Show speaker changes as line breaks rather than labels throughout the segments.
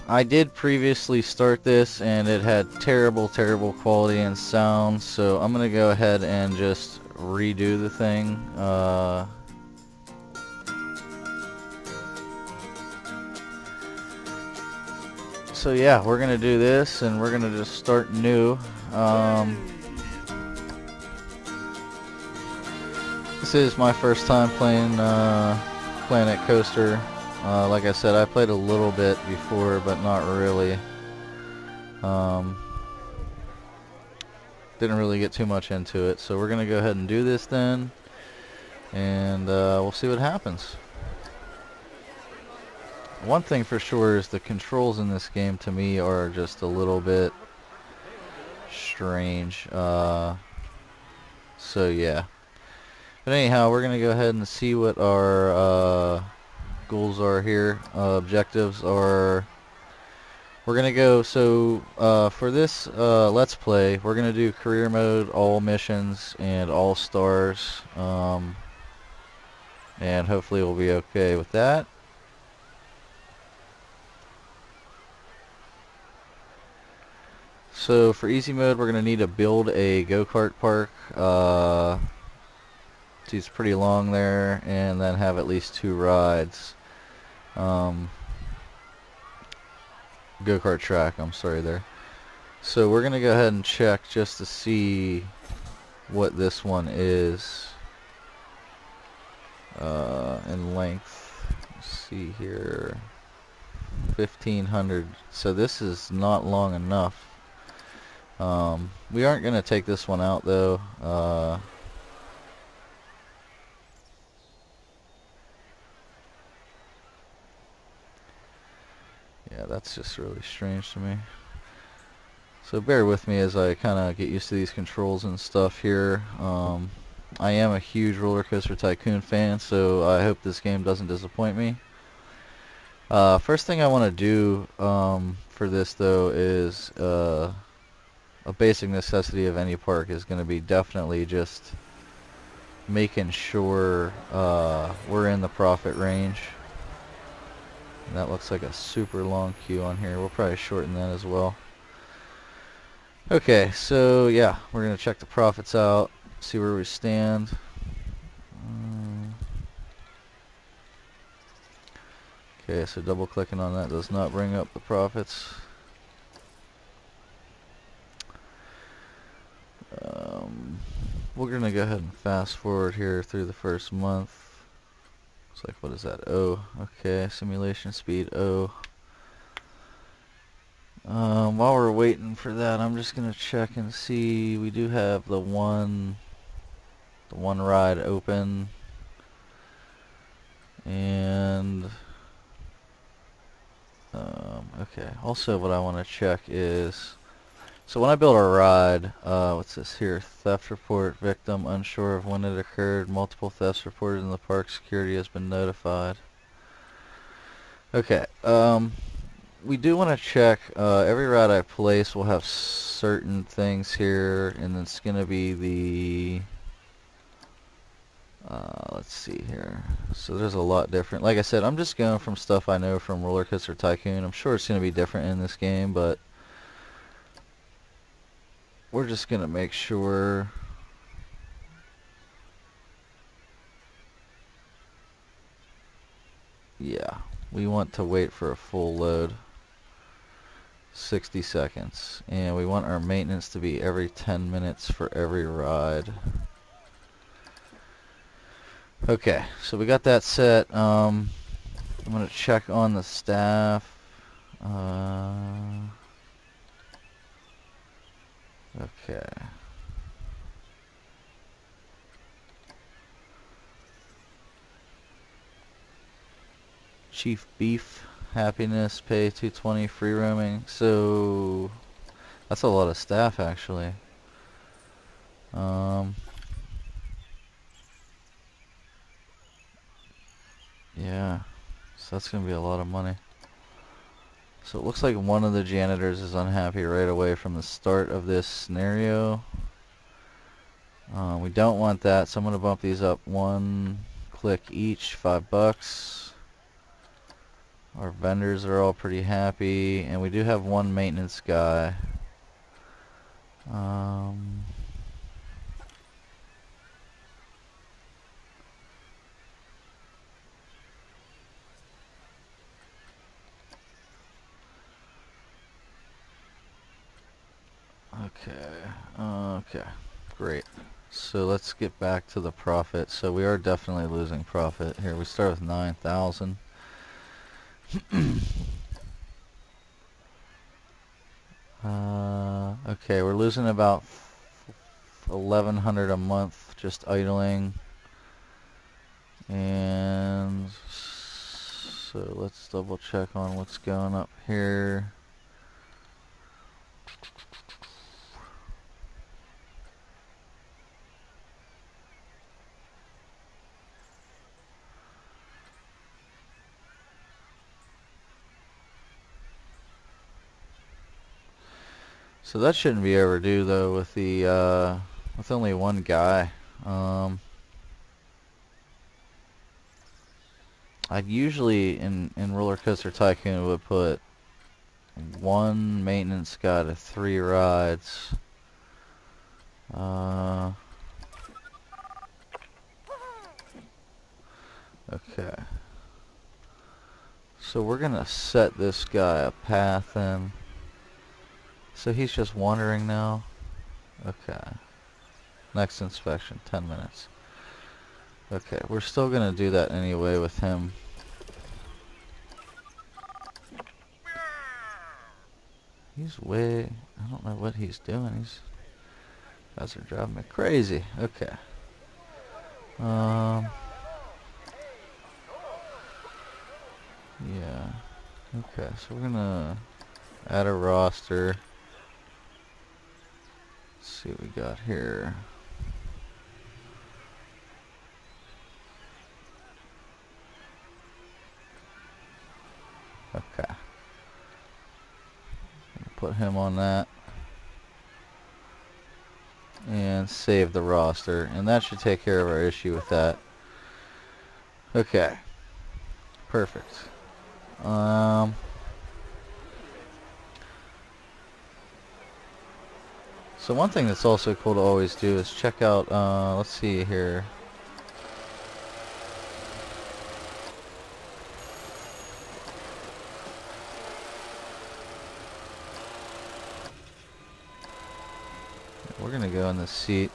I did previously start this and it had terrible quality and sound, so I'm gonna go ahead and just redo the thing. So yeah, we're gonna do this and we're gonna just start new. This is my first time playing Planet Coaster. Like I said, I played a little bit before, but not really. Didn't really get too much into it, so we're gonna go ahead and do this then, and we'll see what happens. One thing for sure is the controls in this game to me are just a little bit strange. So yeah. But anyhow, we're gonna go ahead and see what our goals are here. Objectives are, we're gonna go, so for this let's play, we're gonna do career mode, all missions, and all stars, and hopefully we'll be okay with that. So for easy mode, we're gonna need to build a go-kart park. It's pretty long there, and then have at least 2 rides. Go-kart track, I'm sorry there. So we're gonna go ahead and check just to see what this one is in length. Let's see here, 1500. So this is not long enough. We aren't gonna take this one out though. Yeah, that's just really strange to me. So bear with me as I kind of get used to these controls and stuff here. I am a huge Roller Coaster Tycoon fan, so I hope this game doesn't disappoint me. First thing I want to do for this though is a basic necessity of any park is going to be definitely just making sure we're in the profit range. And that looks like a super long queue on here. We'll probably shorten that as well. Okay, so yeah, we're going to check the profits out, see where we stand. Okay, so double clicking on that does not bring up the profits. We're going to go ahead and fast forward here through the first month. It's like, what is that? O. Okay, simulation speed O. While we're waiting for that, I'm just gonna check and see. We do have the one ride open, and okay. Also, what I want to check is, so when I build a ride, what's this here? Theft report, victim unsure of when it occurred, multiple thefts reported in the park, security has been notified. Okay, we do want to check, every ride I place will have certain things here, and it's going to be the, let's see here, so there's a lot different. Like I said, I'm just going from stuff I know from Roller Coaster Tycoon. I'm sure it's going to be different in this game, but we're just going to make sure. Yeah, we want to wait for a full load, 60 seconds, and we want our maintenance to be every 10 minutes for every ride. Okay, so we got that set. I'm going to check on the staff. Okay. Chief Beef, happiness, pay 220, free roaming. So that's a lot of staff actually. Yeah, so that's gonna be a lot of money. So it looks like one of the janitors is unhappy right away from the start of this scenario. We don't want that, so I'm gonna bump these up 1 click each, $5. Our vendors are all pretty happy, and we do have one maintenance guy. Okay, great. So let's get back to the profit. So we are definitely losing profit here. We start with 9,000. Okay, we're losing about 1,100 a month just idling. And so let's double check on what's going up here. So that shouldn't be overdue though with the with only one guy. I'd usually in Roller Coaster Tycoon would put one maintenance guy to 3 rides. Okay. So we're gonna set this guy a path in. So he's just wandering now. Okay. Next inspection, 10 minutes. Okay, we're still gonna do that anyway with him. He's way... I don't know what he's doing. He's... guys are driving me crazy. Okay. Yeah. Okay, so we're gonna add a roster. Let's see what we got here. Okay. Put him on that. And save the roster. And that should take care of our issue with that. Okay. Perfect. So one thing that's also cool to always do is check out, let's see here. We're gonna go in the seat.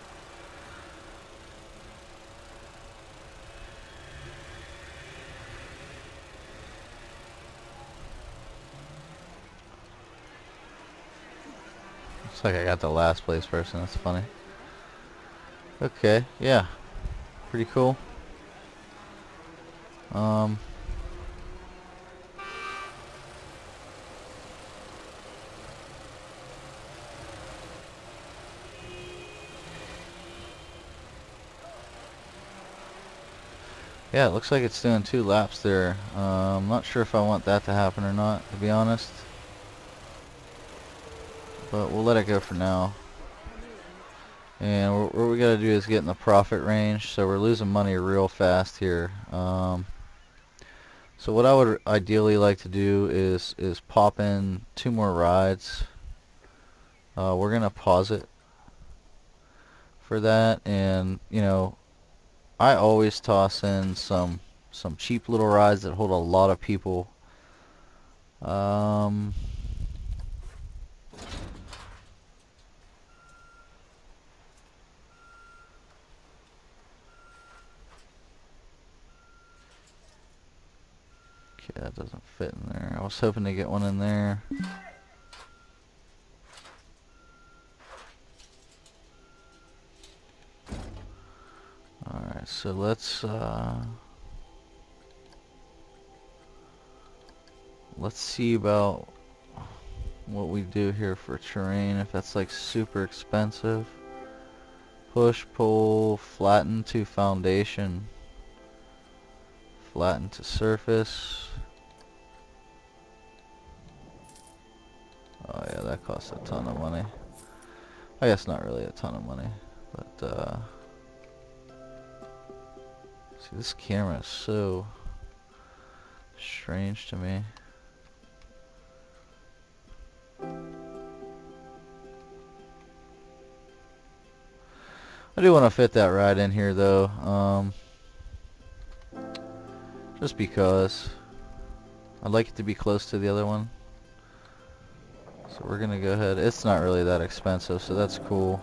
Looks like I got the last place person. That's funny. Okay, yeah, pretty cool. Yeah, it looks like it's doing 2 laps there. I'm not sure if I want that to happen or not, to be honest. But we'll let it go for now. And what we gotta do is get in the profit range, so we're losing money real fast here. So what I would ideally like to do is pop in 2 more rides. We're gonna pause it for that, and you know, I always toss in some cheap little rides that hold a lot of people. Okay, that doesn't fit in there. I was hoping to get one in there. Alright, so let's see about what we do here for terrain, if that's like super expensive. Push, pull, flatten to foundation, flatten to surface. Oh yeah, that costs a ton of money. I guess not really a ton of money, but see, this camera is so strange to me. I do want to fit that ride in here though, just because I'd like it to be close to the other one. So we're gonna go ahead. It's not really that expensive, so that's cool.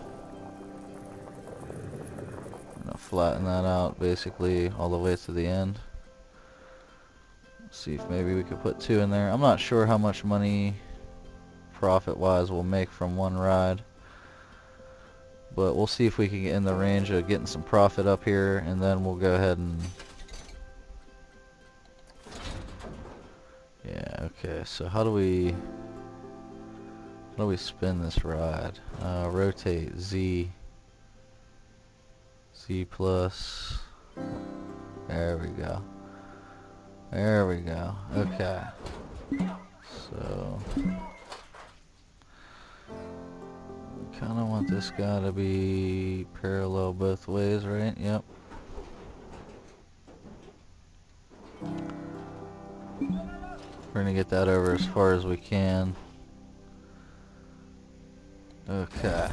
I'm gonna flatten that out basically all the way to the end. See if maybe we could put 2 in there. I'm not sure how much money profit wise we'll make from one ride, but we'll see if we can get in the range of getting some profit up here, and then we'll go ahead and yeah, okay. So how do we spin this ride? Rotate Z plus. There we go. There we go. Okay. So kind of want this guy to be parallel both ways, right? Yep. We're gonna get that over as far as we can. Okay.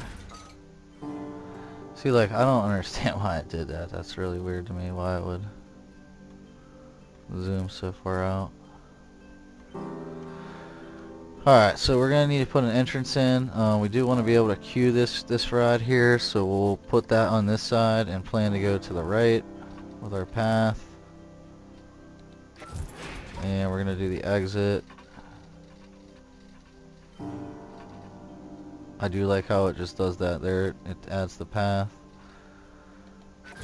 See, like, I don't understand why it did that. That's really weird to me, why it would zoom so far out. Alright, so we're going to need to put an entrance in. We do want to be able to queue this ride here, so we'll put that on this side and plan to go to the right with our path. And we're going to do the exit. I do like how it just does that there. It adds the path.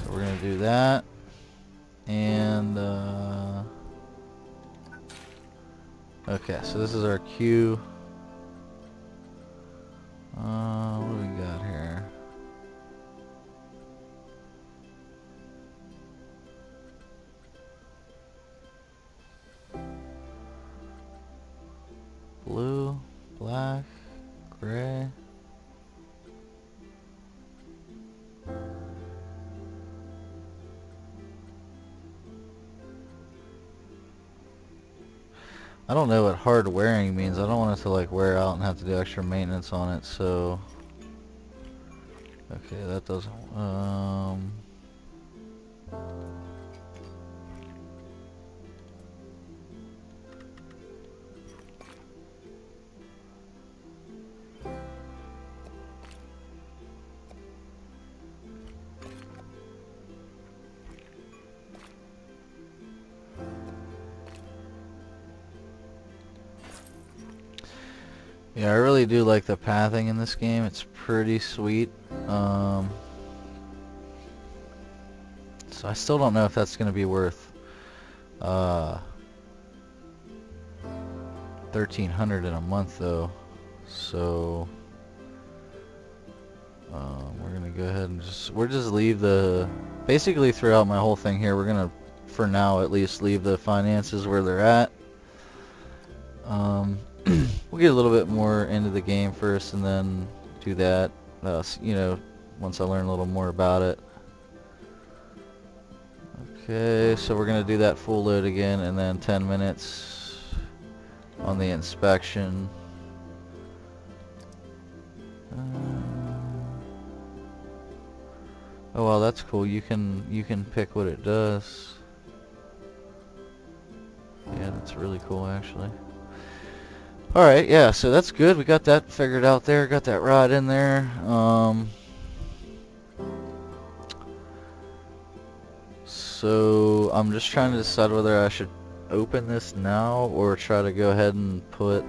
So we're going to do that. And okay, so this is our queue. What do we got here? Blue, black, gray. I don't know what hard wearing means. I don't want it to like wear out and have to do extra maintenance on it, so okay, that doesn't yeah, I really do like the pathing in this game. It's pretty sweet. So I still don't know if that's going to be worth $1,300 in a month though. So we're going to go ahead and just leave the, basically throughout my whole thing here, we're going to, for now at least, leave the finances where they're at. We'll get a little bit more into the game first and then do that, you know, once I learn a little more about it. Okay, so we're going to do that full load again and then 10 minutes on the inspection. Oh well, that's cool. You can pick what it does. Yeah, that's really cool actually. Alright, yeah, so that's good. We got that figured out there. Got that rod in there. So I'm just trying to decide whether I should open this now or try to go ahead and put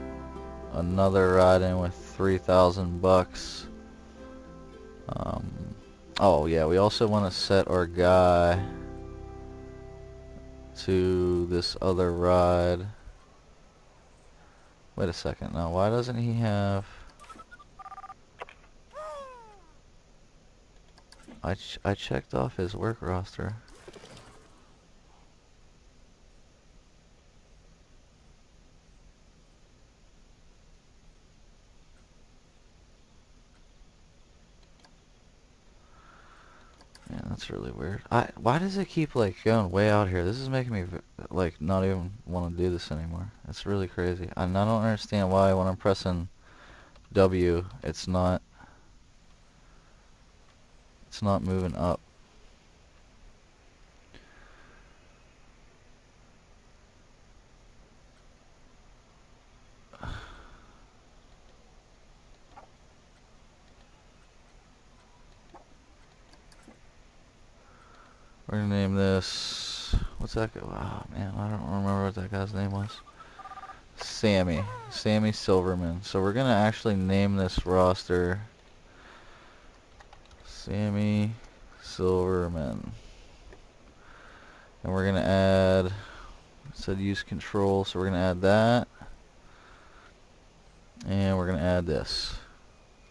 another rod in with 3,000 bucks. Oh yeah, we also want to set our guy to this other rod. Wait a second, now why doesn't he have... I checked off his work roster. Yeah, that's That's really weird. Why does it keep like going way out here? This is making me like not even want to do this anymore. It's really crazy. And I don't understand why when I'm pressing W, it's not moving up. We're gonna name this, what's that guy? Oh man, I don't remember what that guy's name was. Sammy Silverman. So we're gonna actually name this roster Sammy Silverman. And we're gonna add, it said use control, so we're gonna add that. And we're gonna add this.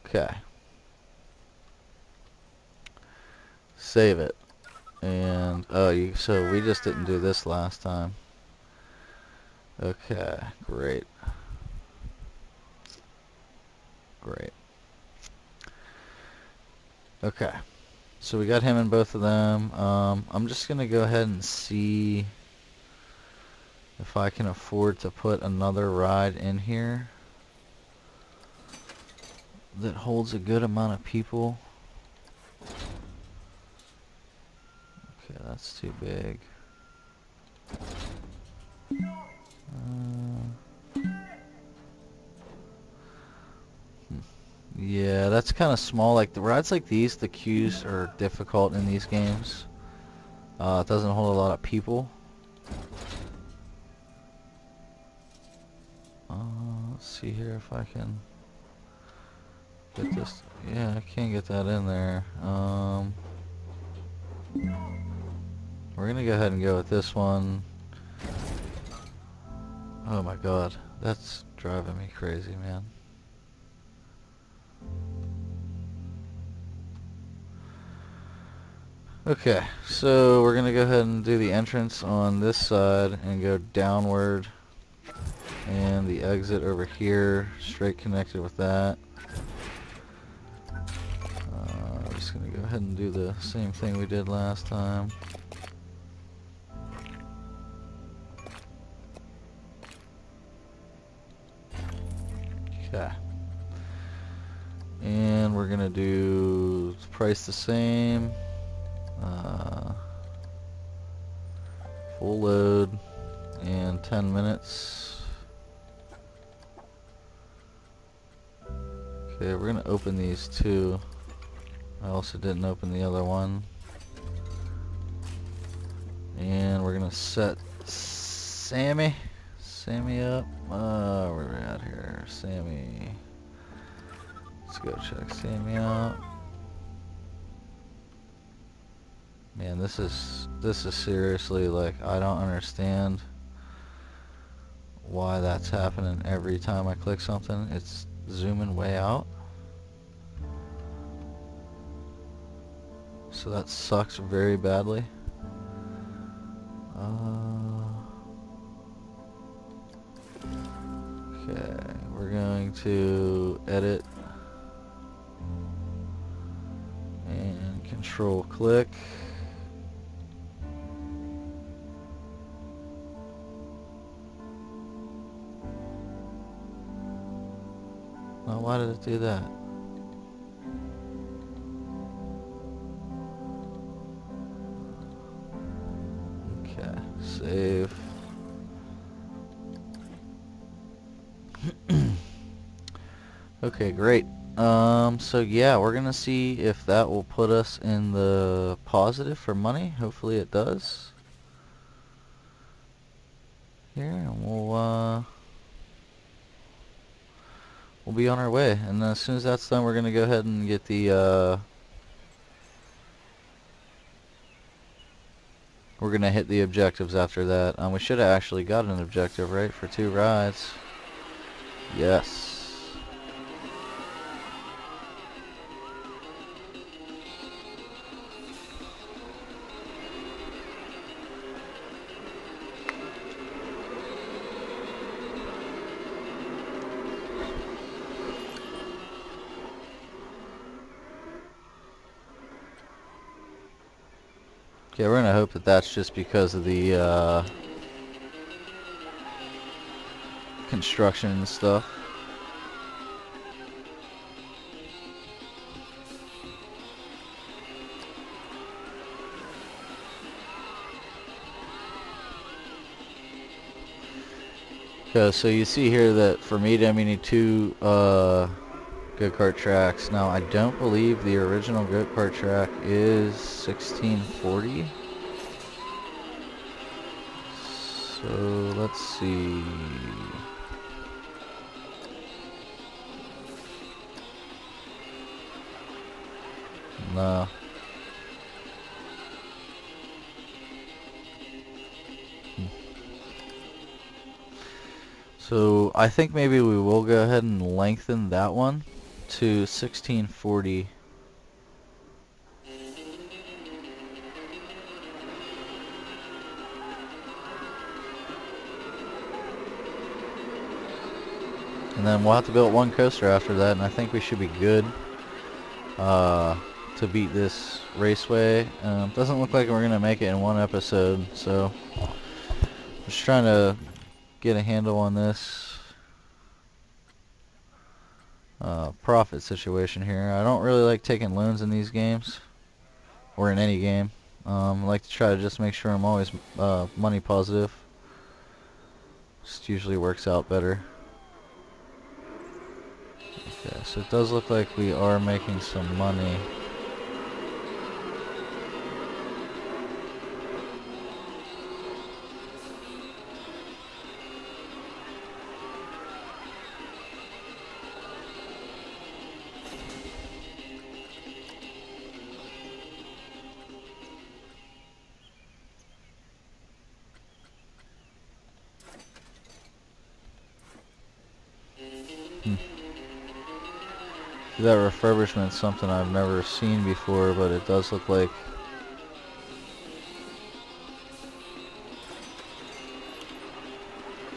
Okay. Save it. And so we just didn't do this last time. Okay, great. Okay, so we got him in both of them. I'm just gonna go ahead and see if I can afford to put another ride in here that holds a good amount of people. Okay, that's too big. Yeah, that's kind of small. Like the rides like these, the queues are difficult in these games. It doesn't hold a lot of people. Let's see here if I can get this. Yeah, I can't get that in there. We're gonna go ahead and go with this one. Oh my god, that's driving me crazy, man. Okay, so we're gonna go ahead and do the entrance on this side and go downward, and the exit over here straight connected with that. I'm just gonna go ahead and do the same thing we did last time. Okay, and we're gonna do price the same. Full load and 10 minutes. Okay, we're gonna open these two. I also didn't open the other one. And we're gonna set Sammy up. Where are we at here? Sammy. Let's go check Sammy out. Man, this is seriously, like, I don't understand why that's happening every time I click something. It's zooming way out. So that sucks very badly. Okay, we're going to edit and control click. Oh, why did it do that? Okay, save. Okay, great. So yeah, we're gonna see if that will put us in the positive for money. Hopefully it does. Here, and we'll be on our way. And as soon as that's done, we're gonna go ahead and get the we're gonna hit the objectives after that. We should have actually got an objective, right, for 2 rides. Yes. Okay, we're gonna hope that that's just because of the construction and stuff. Okay, so you see here that for Meaty, we need 2 go-kart tracks. Now, I don't believe the original go-kart track is 1640. So let's see. No. So I think maybe we will go ahead and lengthen that one to 1640. And then we'll have to build 1 coaster after that, and I think we should be good to beat this raceway. Doesn't look like we're going to make it in 1 episode, so just trying to get a handle on this profit situation here. I don't really like taking loans in these games, or in any game. I like to try to just make sure I'm always money positive. Just usually works out better. Okay, so it does look like we are making some money. That refurbishment's something I've never seen before, but it does look like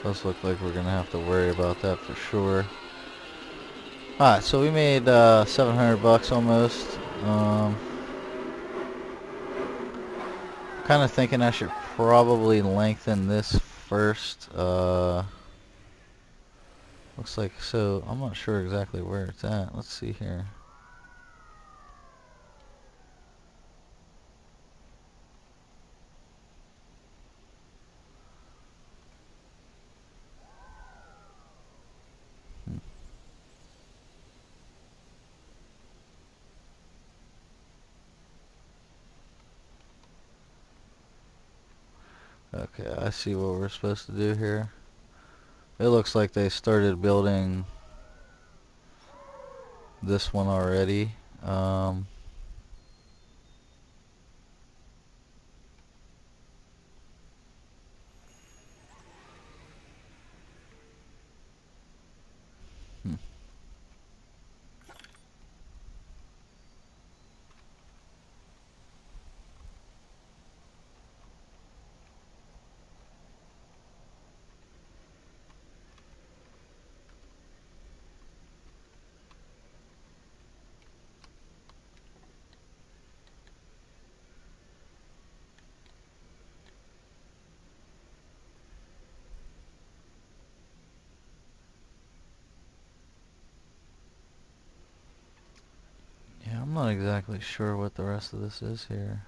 we're gonna have to worry about that for sure. Alright, so we made 700 bucks almost. Kind of thinking I should probably lengthen this first. Looks like, so I'm not sure exactly where it's at. Let's see here. Okay, I see what we're supposed to do here. It looks like they started building this one already. Yeah, I'm not exactly sure what the rest of this is here.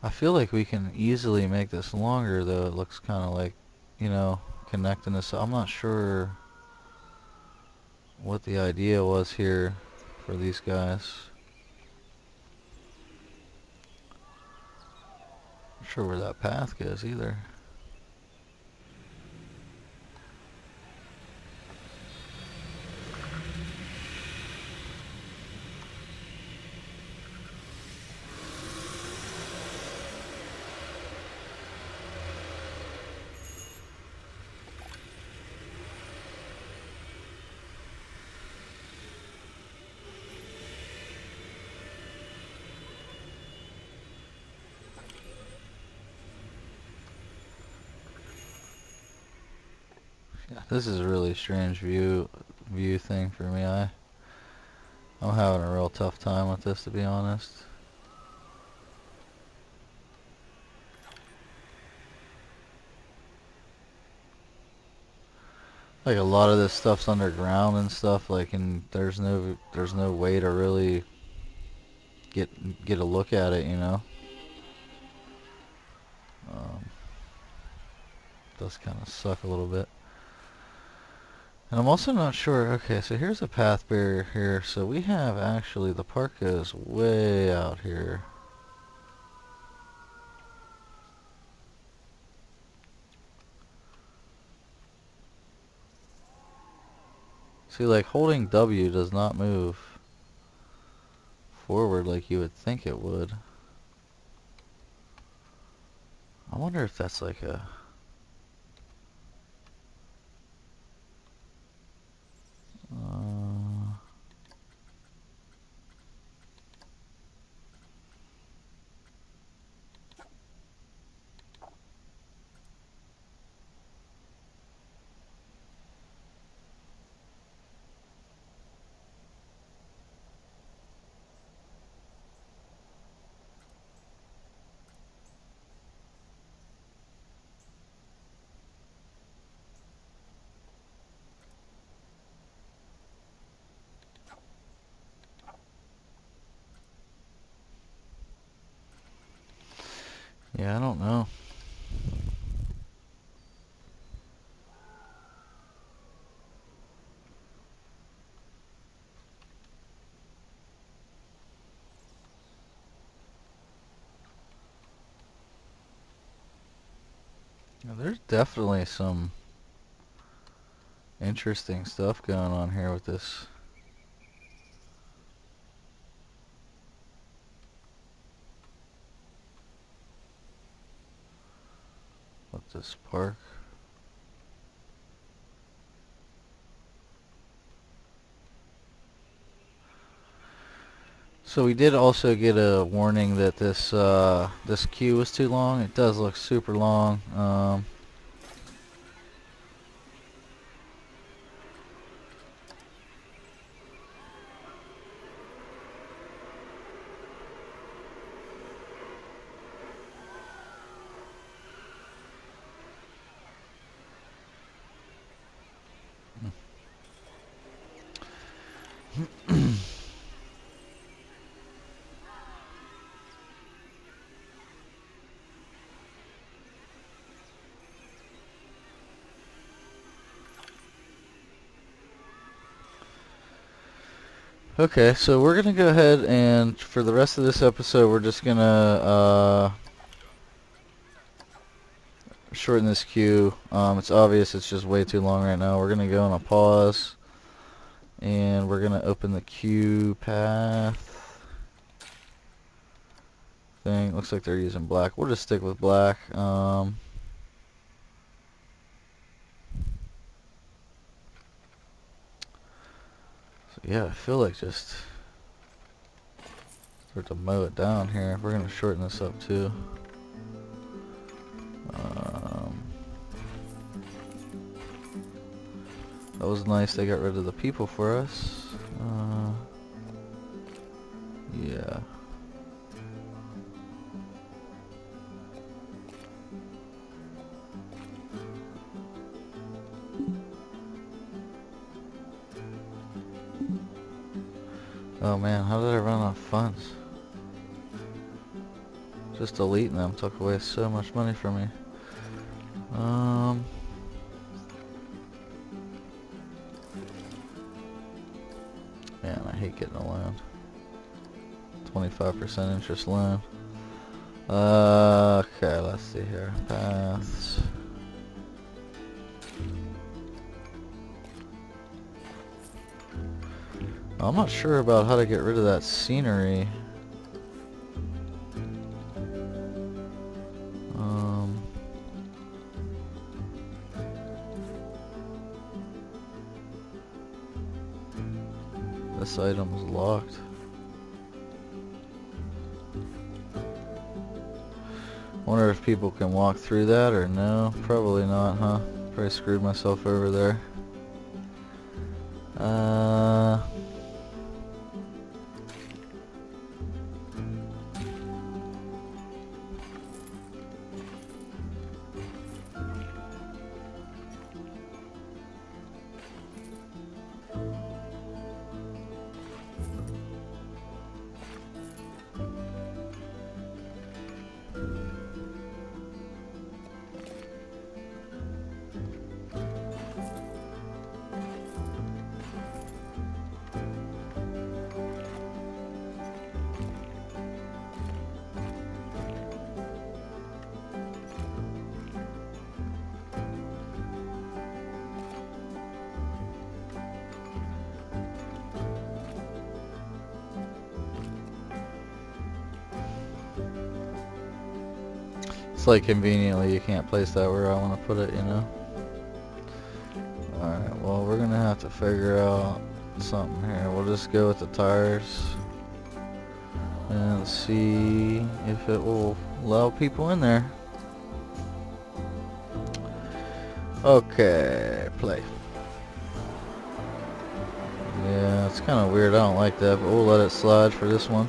I feel like we can easily make this longer, though. It looks kind of like, you know, connecting this. I'm not sure what the idea was here for these guys. Not sure where that path goes either. This is a really strange view thing for me. I'm having a real tough time with this, to be honest. Like a lot of this stuff's underground and stuff, like, and there's no way to really get a look at it, you know. Does kind of suck a little bit. And I'm also not sure. Okay, so here's a path barrier here. So we have actually, the park goes way out here. See, like, holding W does not move forward like you would think it would. I wonder if that's like a... yeah, I don't know. Yeah, there's definitely some interesting stuff going on here with this. With this park. So we did also get a warning that this this queue was too long. It does look super long. Okay, so we're gonna go ahead and for the rest of this episode, we're just gonna shorten this queue. It's obvious it's just way too long right now. We're gonna go on a pause, and we're gonna open the queue path thing. Looks like they're using black. We'll just stick with black. Yeah, I feel like just start to mow it down here. We're gonna shorten this up too. That was nice. They got rid of the people for us. Yeah. Oh man, how did I run out of funds? Just deleting them took away so much money from me. Man, I hate getting a loan. 25% interest loan. Okay, let's see here. Paths. I'm not sure about how to get rid of that scenery. This item is locked. Wonder if people can walk through that or no? Probably not, huh? Probably screwed myself over there. It's like conveniently you can't place that where I want to put it, you know. Alright, well we're gonna have to figure out something here. We'll just go with the tires and see if it will allow people in there. Okay, play. Yeah, it's kind of weird. I don't like that, but we'll let it slide for this one.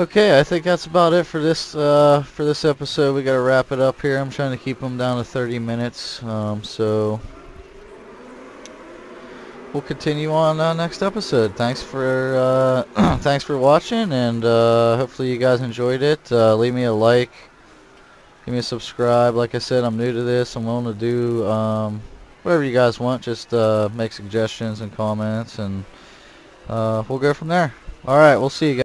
Okay, I think that's about it for this episode. We gotta wrap it up here. I'm trying to keep them down to 30 minutes. So we'll continue on next episode. Thanks for thanks for watching, and hopefully you guys enjoyed it. Leave me a like, give me a subscribe. Like I said, I'm new to this. I'm willing to do whatever you guys want. Just make suggestions and comments, and we'll go from there. All right, we'll see you guys.